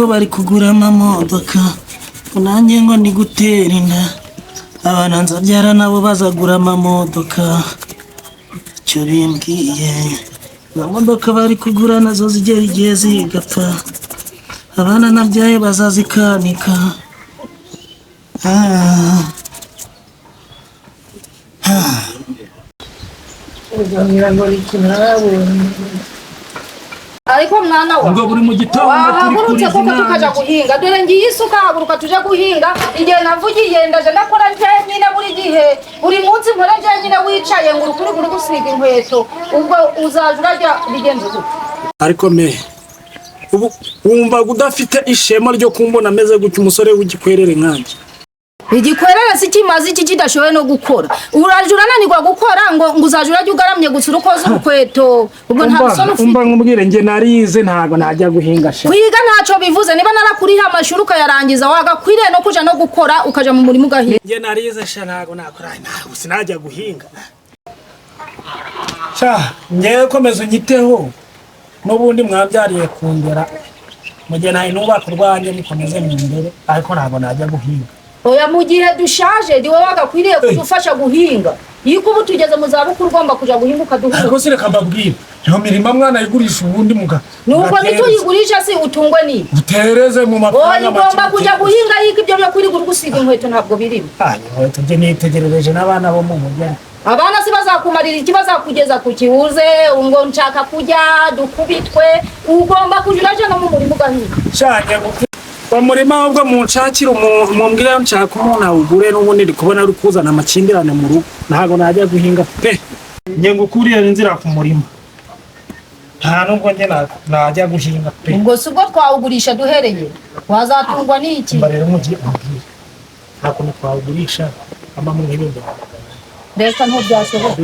ngo bari kugura amamodoka nanjye ngo ndi gutera inda abana nzabyara nabo bazagura amamodoka icyo bimbwiye izo modoka bari kugura nazo zigera igihe zigapfa abana nabyaye bazazikanika ariko mwana wa ngo buri mu gitondo wahagurutse kuko tukaja guhinga dore ngiye isuka haguruka tuje guhinga igihe navugiye ndaje ndakora nyine buri gihe buri munsi nkora nyine wicaye ngo urukuri gusiga inkweto ubwo uzaje urajya bigenze gute ariko ubu wumva udafite ishema ryo kumbona ameze gutya umusore w'igikwerere nkanjye igikwerere si kimaze iki kidashoboye no gukora uraje urananirwa gukora ngo uzaje urajya ugaramye gusa urukoze urukweto ubwo nta soni ufite umva nkubwire nge narize ntago najya guhinga sha kwiga ntacyo bivuze niba narakuriha amashuri ukayarangiza wagakwiriye no kuja no gukora ukaja mu murimo ugahinga nge narize sha ntago nakora ntago sinajya guhinga sha nge komeza unyiteho n'ubundi mwabyariye kungera mu gihe ntayo nubaka urwanjye nikomeze mu imbere ariko ntago najya guhinga oya mu gihe dushaje diwe wagakwiriye kudufasha guhinga yiko ubu tugeze mu zabukuru ugomba kuja guhinga ukaduhinga ariko sireka mbabwira iyo mirima mwana yigurisha ubundi muga nuko nituyigurisha si utungwe ni utereze mu mafaranga ugomba kuja guhinga yiko ibyo byo kuri gusiga inkweto ntabwo birimo inkweto nge nitegerereje n'abana bo mu mujyi abana si bazakumarira iki bazakugeza ku kibuze ngo nshaka kujya dukubitwe ugomba kuja uraje no mu murimo ugahinga cyane umurima ahubwo munshakira mumbwire nshaka umuntu awugure n'ubundi ndi kubona ari kuzana amakimbirane mu rugo ntago najya guhinga pe nge ngukuriye inzira ku murima nta nubwo nge najya guhinga pe ubwo si ubwo twawugurisha duhereye wazatungwa n'iki rero mugiye ambwira ntabwo twawugurisha amamo nk'ibindi reka ntibyashoboka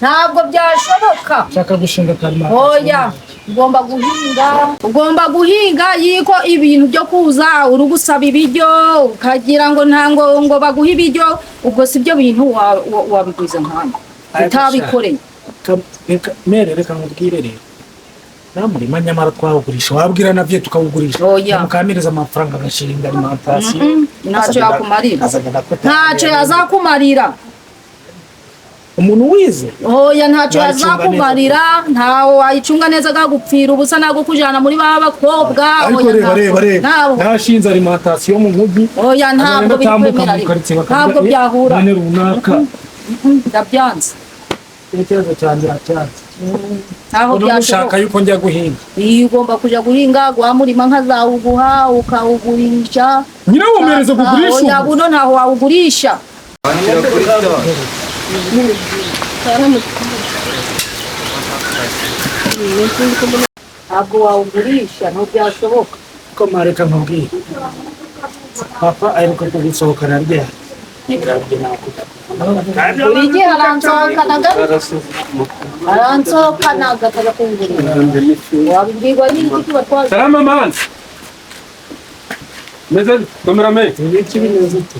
ntabwo byashoboka nshaka gushinga karima oya ugomba guhinga yiko ibintu byo kuza uri gusaba ibiryo ukagira ngo ngo baguhe ibiryo ubwo si byo bintu wabigwiza nk'aho utabikoreye reka nkubwire rero nta murima nyamara twawugurisha wabwira nabyo tukawugurisha mukamiriza amafaranga agashinga alimantasiyo ntacyo yakumarira ntacyo yazakumarira umuntu wize oya ntacyo yazakumarira ntawe wayicunga neza agagupfira ubusa nago kujana muri baba bakobwa ariko reba nashinze alimantasiyo mu mujyi oya ntabwo bikwemera ntabwo byahura runaka ndabyanze ikibazo cyanjye cyanze ntaho byashaka yuko njya guhinga iyo ugomba kuja guhinga guhamurima nkazawuguha ukawugurisha nyina womereza kugurisha oya buno ntaho wawugurisha ntabwo wawugurisha ntibyashoboka ko mareka nkubwire papa aheruka kugusohokana rye buri gihe aransohokanaga akajya kungurira wabibwirwa n'iki tuba twaje salama man meze kamerame ibiki bimeze ute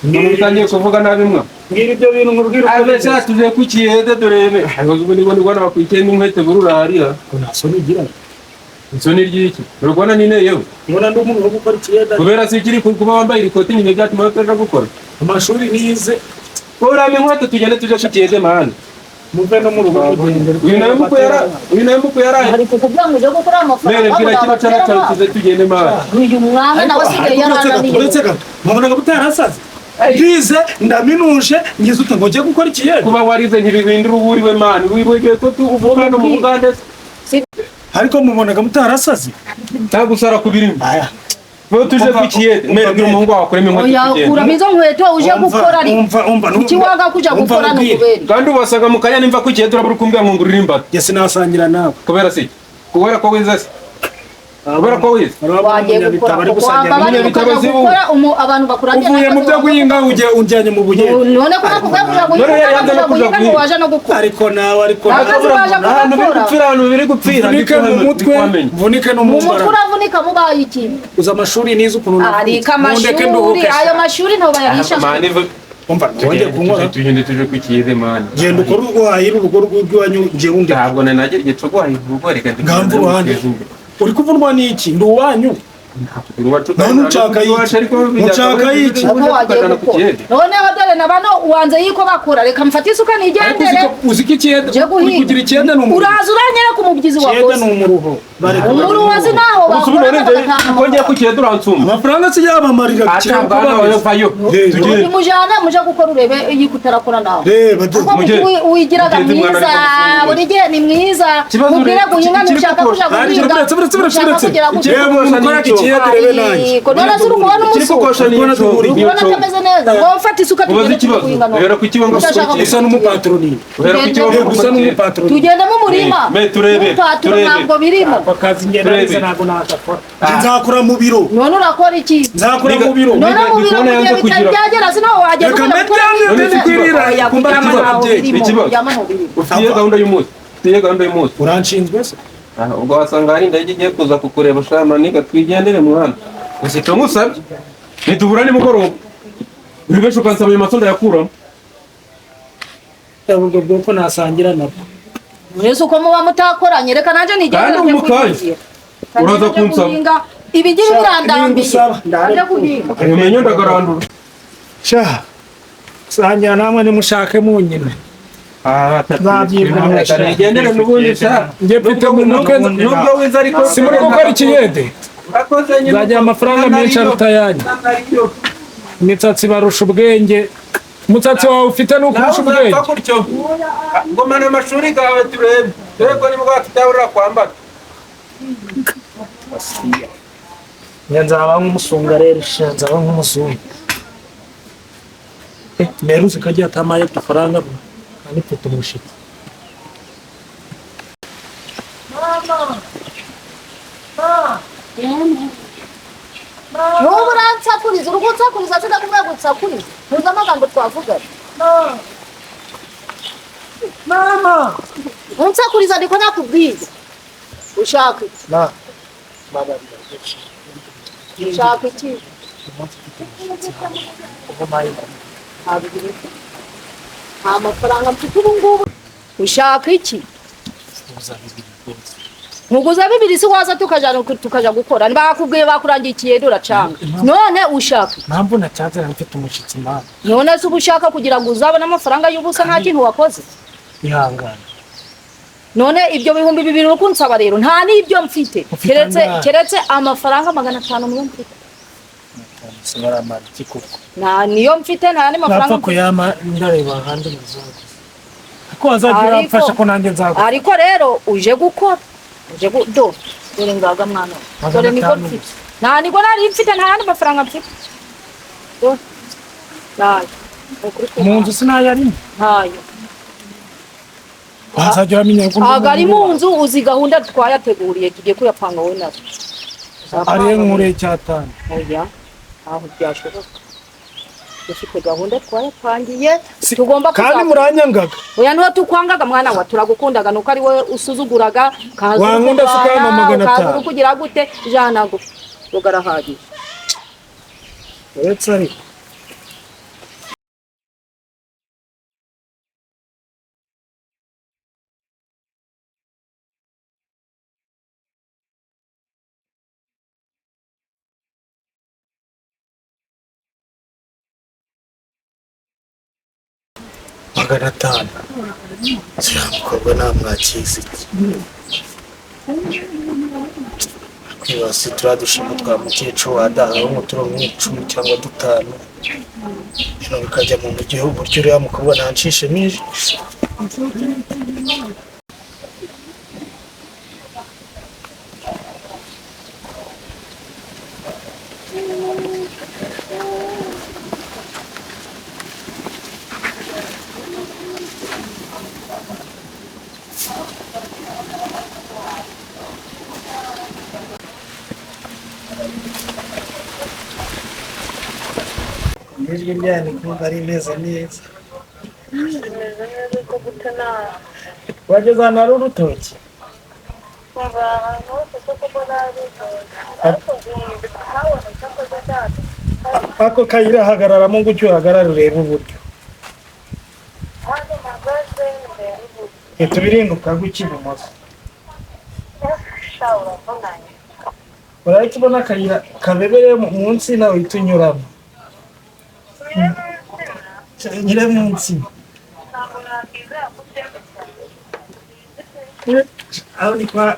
mutangiye kuvuga nabi mwa ngira ibyo bintu nkubwira abese tuje kukiyede doreme ahubwo ni bwana bakwiteye n'inkwete burura hariya ko nasoni gira insoni ryiki urwana nine yewe ubona ndi umuntu wo gukora ikiyeda kubera si kiri kuba wambaye ikoti nyine byatuma batera gukora amashuri nize urame inkweto tugende tuje kukiyede man muve no mu rugo kugendera uyu nawe muko yara ariko kugira ngo uje gukora amafaranga mere bwira kino cyara tuze tugende man uyu mwami nawe sigaye yarananiye uretse gato mwabonaga butarasaze bize ndaminuje ngize ute ngo ngiye gukora ikiyede kuba warize ntibihindura uburiwe man wibogiye ko tuvuga no mu Bugande ariko mubonaga mutarasaze tagusara kubirimo aya bo tuje kukiyede mere bwira umuhungu wawe kurema inkweto oya uramizo nkweto uje gukora ari ikiwaga kuja gukora no kubera kandi ubasaga mukanya nimva kukiyede urabura kumbwira ngo ngurira imbata yese nasangira nawe kubera si kubera ko wize kubera ko wize wagiye gukora abantu bakurangira uvuye mu byo guhinga unjyanye mu buye none ko nakuvuga ngo waje no gukora ariko nawe ahantu biri gupfira ahantu biri gupfira vunike mu mutwe vunike no mu mbara uravunika mubaye iki uza amashuri nize ukuntu ariko amashuri ayo mashuri nto bayahisha umva wongeye kunkora tugende tuje kukiyede man genda ukora urwahira urugo rw'iwanyu ngiye undi ntabwo nanagira igihe cyo guhahira urugo reka ngamvu ruhande uri kuvunwa n'iki ndi uwanyu none ushaka iki noneho dore na bano uwanze yiko bakura reka mfate isuka nigendere uziki ikiyede kugira ikiyede n'umuruho uraza uranyere ku mubyizi wa ikiyede n'umuruho umuruho wazi naho kongera ku ikiyede uransumba amafaranga si yabamarira mujana muje gukora urebe yikutarakora nawe reba wigiraga mwiza buri gihe ni mwiza mubwire guhinga nishaka kuja guhinga ko none zuru kubona umusuru ubona kameze neza ngo mfate isuka tugende guhinga no rero ku kibango usa n'umupatroni rero ku kibango usa n'umupatroni tugende mu murima turebe ntabwo birimo akazi ngereza ntabwo nakakora nzakora mu biro none urakora iki nzakora mu biro none mu biro byagera sino wagera ufite gahunda y'umunsi uranshinzwe se ubwo wasanga hari indege igiye kuza kukureba shama niga twigendere mwana usito musabye nitubura nimugoroba buri wese ukansaba ayo maso ndayakuramo ubwo bwoko nasangira nabwo mwese uko muba mutakoranye reka nanje nigende uraza kunsaba ibigira birandambiye ndaje guhinga umenye ndagarandura sha sangira namwe nimushake mu nyine ntigendere n'ubundi sha njye mfite mu mutwe nubwo wiza ariko si muri gukora ikiyede nzagira amafaranga menshi aruta yanyu imisatsi barusha ubwenge umusatsi wawe ufite n'ukurusha ubwenge ngomana amashuri gawe turebe dore ko nibwo tutaburira kwambara nzaba nk'umusunga rero nzaba nk'umuzungu meruzi kajya atamaye udufaranga kandi mfite umushitsi n'ubu uransakuriza uri gunsakuriza sinakubwira gunsakuriza ntuzi amagambo twavugana mama unsakuriza ndiko nakubwiye ushaka iki ushaka iki nta mafaranga mfite ubu ngubu ushaka iki nkuguza bibiri si waza tukaja gukora bakubwiye bakurangiye ikiyede uracanga none ushaka mpamvu nacanze mfite umushitsi mama none se uba ushaka kugira ngo uzabone amafaranga y'ubusa nta kintu wakoze ihangane none ibyo bihumbi bibiri uri kunsaba rero nta n'ibyo mfite keretse amafaranga 500 niyo mfite nta niyo mfite nta n'andi mafaranga napfa kuyama ndareba ahandi muzaza ko azagira amfasha ko nanjye nzagura ariko rero uje gukora dore ngaga mwana dore niko mfite nta niko nari mfite nta n'andi mafaranga mfite nayo mu nzu sinayarimo ntayo wazajya uramenya ko ari mu nzu uzi gahunda twayateguriye tugiye kuyapanga wowe nazo ari nkure cyatanu oya aho byashoboka dufite gahunda twayapangiye tugomba kandi muranyangaga oya niho tukwangaga mwana wa turagukundaga nuko ari wowe usuzuguraga wankunda sukama 500 kugira gute janago rugarahagije uretse ari magana atanu ziramukobwa namwakizi kwibasi turadushima twa mukecuru wadahawe umuturo nk'icumi cyangwa dutanu bino bikajya mu gihugu buryo uriya mukobwa ntancishe n'ijisho ijwi ryanyu kumva ari neza neza wageze ahantu hari urutoki ako kayira hagararamo gutyo uhagarare urebe uburyo tubirinduka gutya ibumoso urahita ubona akayira kabebereye munsi nawe uhita unyuramo. Nyire munsi aho ni kwa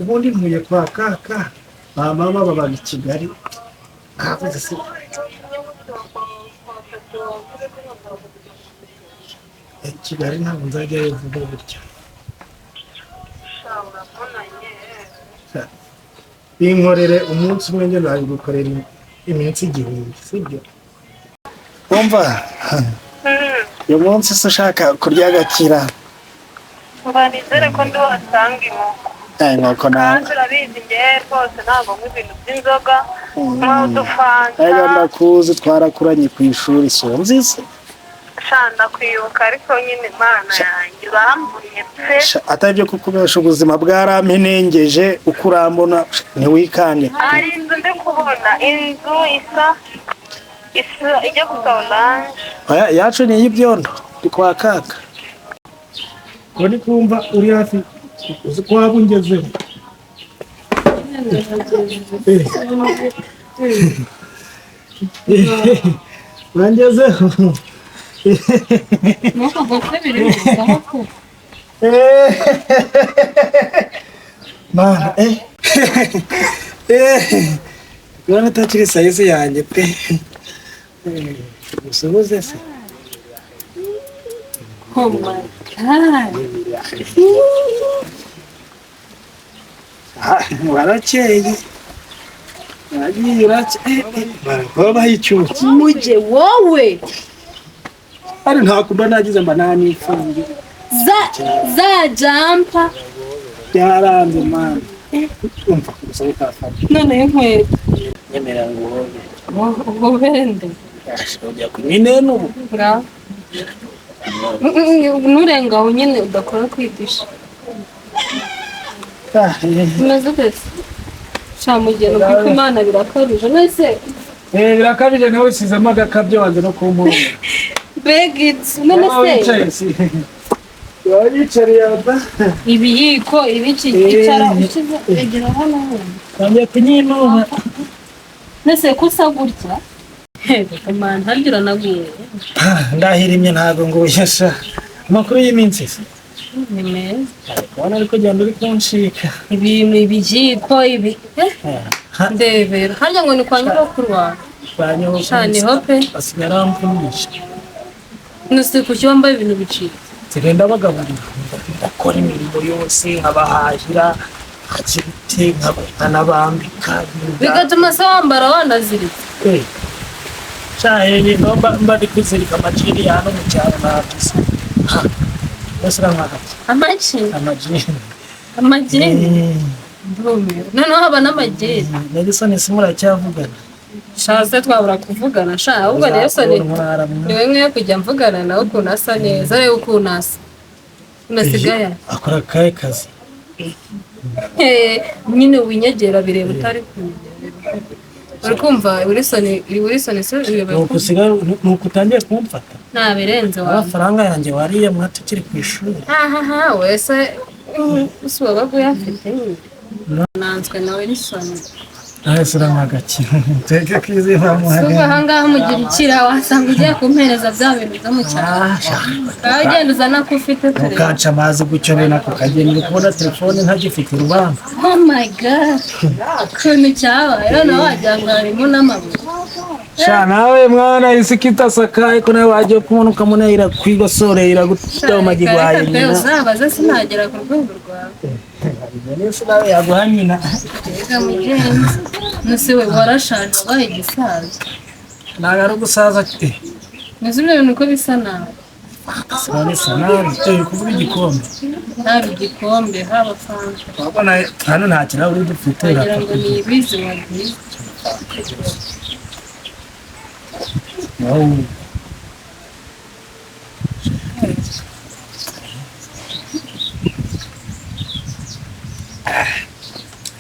ubundi ntuye kwa kaka ba mama babaga i Kigali kavuze se Kigali ntabwo nzajyayo vuba gutya. Binkorere umunsi umwe njye nabigukorera iminsi igihumbi sibyo? Umva uyu munsi se ushaka kurya agakira nizere ko ndi wasanga nuko kandi urabizi njyewe rwose ntabwo nk'ibintu by'inzoga nk'udufanta ndakuzi twarakuranye ku ishuri so nziza shanda kwibuka ariko nyine Imana yanjye bambunye pe atabyo kukubesha ubuzima bwarampenengeje uko urambona ntiwikane. hari inzu ndi kubona inzu isa ijya gusa oranje yacu ni iy'ibyondo ndi kwa kaka uri kumva uri hafi uzi ko waba ungezeho urangezeho mana urabona atakiri sayizi yanjye pe usuhuze se. Oh my God. Warakeye wagiye babaye icyuki Muje wowe ari ntakuba nagize mba nanifunge za jampa byaranze mana umva kusa utafata none inkweto nyemera ngo ubende yashobya kunyine n'ubu nurengaho nyine udakora kwigisha umeze gute shamugeno kuko Imana birakabije nese birakabije nawe sizamo agakabyo wanze no kumpura begits none se yicariye aba ibiyiko ibiki icara ukiza egera hano ngiye kunyinuba nese kusa gutya Imana ntagira naguye ndahirimye ntago ngo yasha amakuru y'iminsi ni meza ubona ariko genda uri kunshika ibintu ibiyiko ibi ndebera harya ngo ni kwa nyogokuru wawe shani hope asinyara mpunisha nese kuki wambaye ibintu bicika zigenda bagaburira bakora imirimo yose nkabahahira hakibite nkanabambika bigatuma se wambara wanaziritse cyahe mba ndi kwizirika amajiri hano mu cyaro navuze bose uramwagati amajini ndumiwe noneho haba n'amajini Nelson muracyavugana shaze twabura kuvugana sha ahubwo Nelson niwe nkwiye kujya mvugana nawe ukuntu asa neza rero ukuntu asa unasigaye akora akahe kazi nyine winyegera bireba utari kunyegera uri kumva Wilson se nuko utangiye kumfata nta birenze wawe amafaranga yanjye wariye mwate ukiri ku ishuri wese usuba kuyafite nanzwe na Wilson ahese uramwagaki teke kwizima muhari suba ahangaha mugira ikira wasanga ugiye kumpereza bya bintu byo mu cyaro ugenda uzana ko ufite turebe ukanca amazi gutyo bena kukagenda kubona telefone ntagifite urubanza. Oh my god kuntu cyabaye rero wajya ngo harimo n'amabuye sha nawe mwana isi kitasakaye ko nawe wagiye kubona ukamunahira kwigosorera gutyo magigwaye nyina uzabaza sinagera ku rwego rwawe nese nawe yaguhanyina reka mugenzi nuse warashaje wabaye igisaza nagara gusaza ati nese ibyo bintu uko bisa nawe sone sana byo kuvuga igikombe nta igikombe haba fanta wabona hano nta kirahuri dufite kugira ngo ni ibizi wagize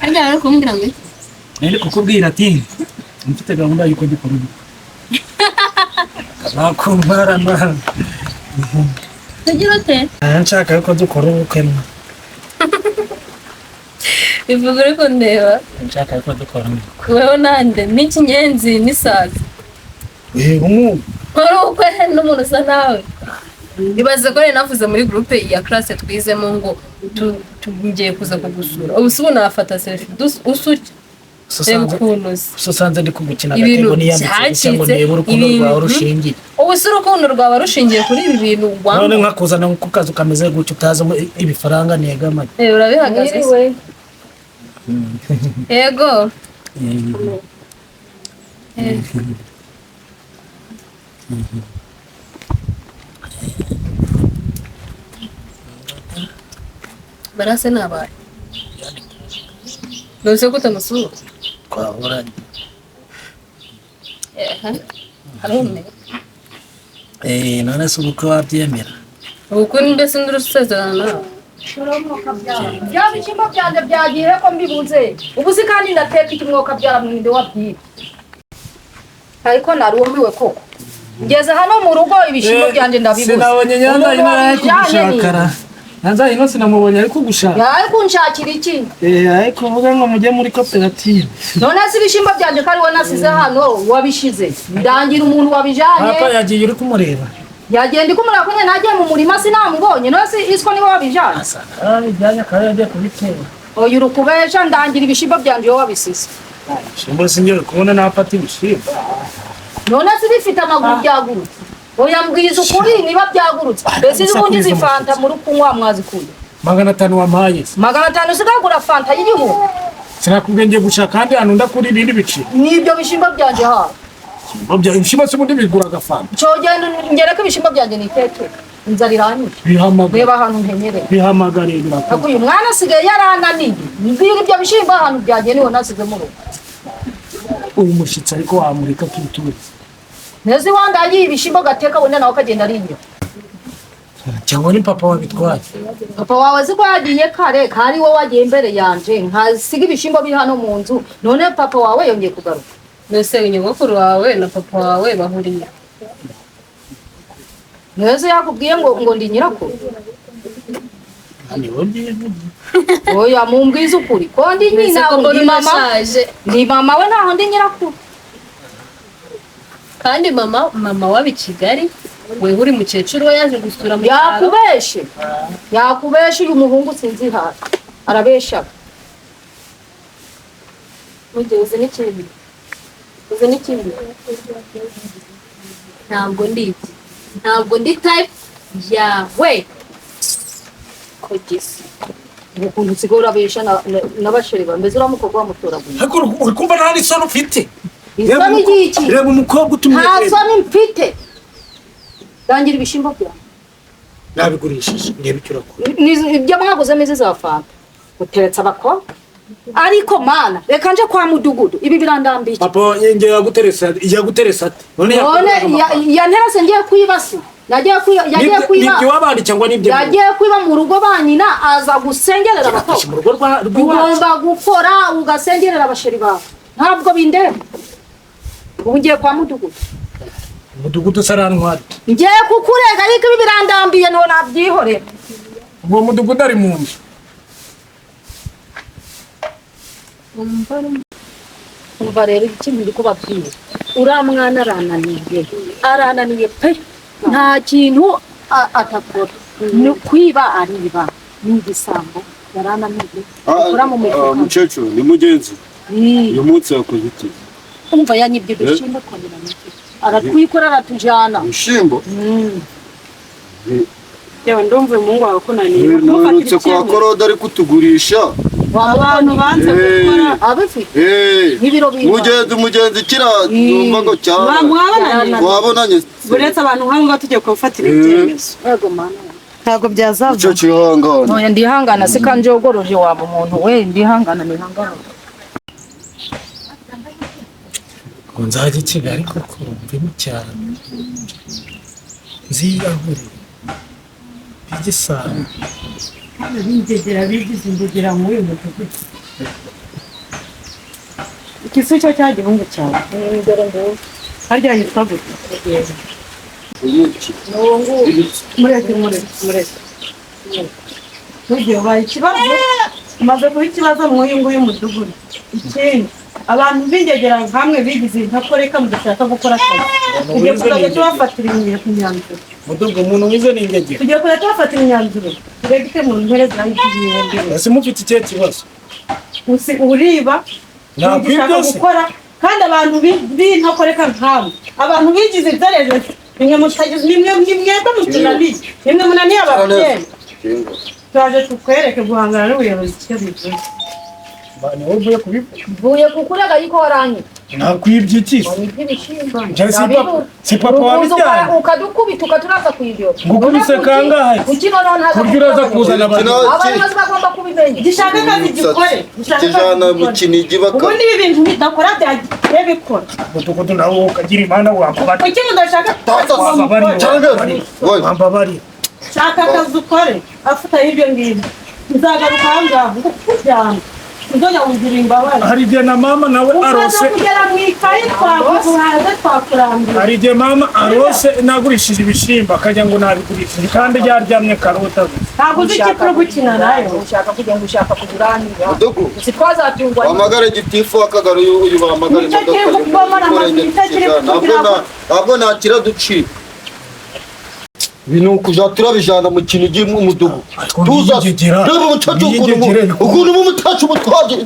Hajya ari kumbwira ngo nende kukubwira ati mfite gahunda yuko gikora ubu nakumbara na tugira te nshaka yuko dukora ubukwe ivuga ariko ndeba nshaka ko dukora kubeho nande n'ikinyenzi n'isazi umu wari ukwe n'umuntu usa nawe ibaze ko navuze muri groupe ya classe twizemo ngo tugiye kuza kugusura ubu sibo nafata selfie usuke usanze ndi kugukina agatego niyambitse ngo ndebe urukundo rwawe rushingiye ubu si urukundo rwawe rushingiye kuri ibi bintu none nkakuzana ku kazu kameze gutyo utazi ibifaranga negamanye urabihagaze yego barase nabaye nose ko utamusura twahoranye harume none se ubukwe wabyemera ubukwe mbese ndurusezerana nawe bya bishimbo byanje byagiye ko mbibuze ubuzi kandi ndateka ikimwoka byaramwinde wabyiye ariko narumiwe koko ngeze hano mu rugo ibishimbo byanje ndabibuze sinabonye nyanda ina kugushakara Nanza ino sinamubonye ariko gushaka. Yaye kunshakira iki? Ariko uvuga ngo mujye muri koperative. None si bishimba byanje kari wanasize hano wabishize. Ndangira umuntu wabijanye. Papa yagiye uri kumureba. Yagenda ikumura kwenye nagiye mu murima sinamubonye. None si isko niwe wabijanye. Bijanye kare yagiye kubitera. Oya urukubesha ndangira ibishimba byanje yo wabisise. Shimbo singiye kubona napata ibishimba. None si bifite amaguru byagurutse. Oya mbwiriza ukuri niba byagurutse. Bese ubundi zifanta muri kunywa mwazikuye. 500 wampaye. 500 sigagura fanta y'igihugu. Sinakubwenge gushaka kandi hano ndakuri ibindi biciro. Nibyo bishimba byanje ha. Ibishimba se ubundi bigura agafanta. Cogenda ngereka ibishimba byanje niteke. Inzariranye. Bihamagara. Reba hano nkenyere. Bihamagare birako. Ako uyu mwana asigaye yarananiye. Mbwira ibyo bishimba hano byanje niho nasize mu rugo. Uyu mushitsi ariko wamurika kituze. Nezi wandaye ibishimbo gateka wenda nawe kagenda rinyo. Cyangwa ni papa wabitwaye. Papa wawe ziko yagiye kare kari wowe wagiye imbere yanje nkasiga ibishimbo biri hano mu nzu none papa wawe yongeye kugaruka. Nese nyogokuru wawe na papa wawe bahuriye. Nezi yakubwiye ngo ndi nyirakuru. Ani wondiye. Oya mumbwiza ukuri ko ndi nyina ndi mama we naho ndi nyirakuru. Kandi mama wabi Kigali wewe uri mukecuru yaje gusura mu yakubeshe uyu muhungu sinzi hasi arabesha ugeze n'ikindi ntabwo ndi type yawe kogisi ukuntu sigora besha n'abasheri bambeze uramukobwa wamutoraguye ariko uri kumva nta n'isano ufite isano y'iki reba umukobwa utumye nta sano mfite dangira ibishimbo bya nabigurishije ndebe icyo urakora ibyo mwaguze meze za fanta uteretse abakobwa ariko mana reka nje kwa mudugudu ibi birandambiye papa yenge yaguteresa ate none yanterase ngiye kwibasi yagiye kwiba nibyo wabandi cyangwa nibyo yagiye kwiba mu rugo banyina aza gusengerera abakobwa mu rugo ugomba gukora ugasengerera abasheri bawe ntabwo bindeba ubu ngiye kwa mudugudu sarantwari ngiye kukurega ariko ibi birandambiye none nabyihorera uwo mudugudu ari mu nzu umva rero ikintu ndi kubabwira uriya mwana arananiye pe nta kintu atakora ni kwiba ariba n'igisambo yarananiye akora mu mifuka mukecuru ni mugenzi uyu munsi yakoze iki umva yanyibye ibishimbo twongera aratwikora aratujana ibishimbo yewe ndumva umuhungu wawe kunaniye nturutse kwa korode ari kutugurisha abantu banze gukora abifite n'ibiro mugenzi kira numva ngo cyane wabonanye buretse abantu nk'abo ngo tujye kufatira ibyemezo yego mana ntago byazava cyo cyihangana none ndihangana se kanje ogoroje waba umuntu we ndihangana nihangana nzajya i Kigali kuko mvimo cyane nziyahure bigisana bigize indegera muri uyu mudugudu ikisu cyo cya gihungu cyawe harya yitwa gute mureke tugiye baye ikibazo maze kuba ikibazo mu uyu nguyu mudugudu. Ikindi abantu b'ingegera hamwe bigize ntakoreka mudashaka gukora akazi. Tugiye kuzajya tubafatira imyanzuro. Mudugu umuntu wize ni ingegera. Tugiye kuzajya tubafatira imyanzuro. Turebye mu mpere z'ayigiriye. Ese mufite ikihe kibazo? Uriba Nakwibye se. gukora kandi abantu b'intakoreka nk'abo. Abantu bigize ibyareje nimwe mutagize nimwe mutunaniye. Nimwe munaniye ababyeyi. Turaje tukwereke guhangana n'ubuyobozi icyo bivuze. Bani wowe uvuye kubivuga. Mvuye kukurega yuko waranye. Nakwibye iki? Si papa wabijyanye. Ukadukubita ukaturaza kwibyo. Ngukubise kangahe? Ukino none Kurya uraza kuzana abantu. Abantu bagomba kubimenya. Gishaka kazi gikore. kijana mu Kinigi baka Ubundi ibi bintu bidakora byagiye bikora. Mudugudu nawe ukagira imana wambabari. Kuki mudashaka Wambabari. shaka akazi ukore afite ibyo ngibyo nzagaruka ahangaha kujyana nzonya wumvira imbabare Hari igihe na mama nawe arose. kugera mu ikayi twakuhaze twakurambira. Hari igihe mama arose nagurishije ibishimbo akajya ngo nabigurishije kandi ryaryamye karota. Ntabwo uzi icyo turi gukina nayo. Ushaka kujya ngo ushaka kuguranira. Mudugu Sitwazatungwa. amagare gitifu akagaro uyu bamagare Nicyo kiri kubomora amazu itakiri kugira ngo ntabwo nakira duci ibintu kuja turabijana mu Kinigi mu mudugu tuza reba umucacu ukuntu mu mutacu mutwaje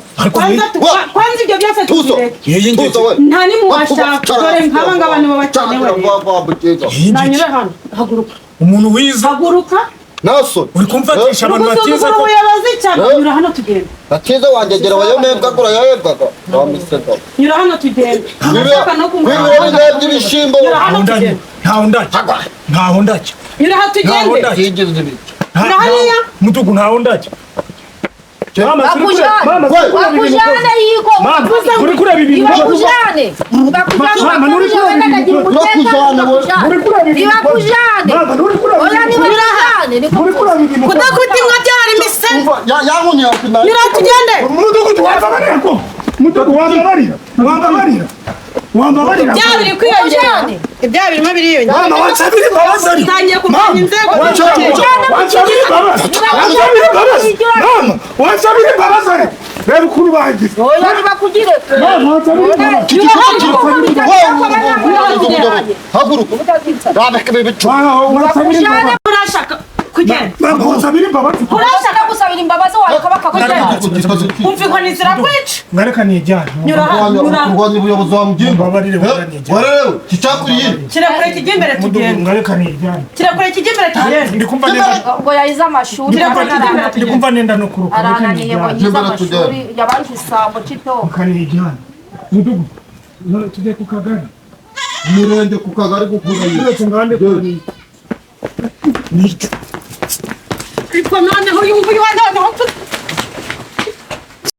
kwanza ibyo byose tuzireke nta nimuwashaka dore nk'aba ngaba nibo bakenewe nanyure hano haguruka Umuntu wize. haguruka naso Uri kumfatisha abantu batize ko. ubuyobozi cyangwa nyura hano tugenda atize wangegera wayomebwa gura yayebwaga wamisega nyura hano tugenda wibe by'ibishimbo hano tugenda Ntaho ndajya. Ntaho ndajya. nyura hano tugende yigeze ibi hariya Mudugu ntaho ndajya. Bakujane yiko. Uri kureba ibintu. Bakujane. Mama uri kureba ibintu. Bakujane. Oya ni bakujane. Uri kureba ibintu. kudakutimwa byari mise yahunya nyura tugende Mudugu wababarira ko. Mudugu wababarira. Wambabarira. byabiri kwiyongera ibya birimo biriyongera Mama wansabira imbabazi. utangiye kumenya inzego Wansabira imbabazi. Mama wansabira imbabazi. Reba ukuntu bagize. Oya ni bakugire. Mama wansabira imbabazi. haguruka rabeka bebe Bakujane. urashaka kugenda Mama wansabira imbabazi. Urashaka gusabira imbabazi wawe bakakujana. umva inkoni zirakwica Mwereka nijyana. nyura kurwanya ubuyobozi wa mugimba Mbabarire nijyana. warewe kicakuriye kirakure kijya imbere Mudugu tugenda mwereka nijyana. kirakure kijya imbere tugenda Ndi kumva nenda. Ngo yayize amashuri. Ndi kumva nenda no kuruka. Arananiye ngo yize amashuri yabaje isambo cito. Kanijyana. Mudugu. None tujye ku kagari. umurenge ku kagari gukurayo Uretse ngande kuri. Nicyo. ariko noneho uyu nguyu wa noneho mfite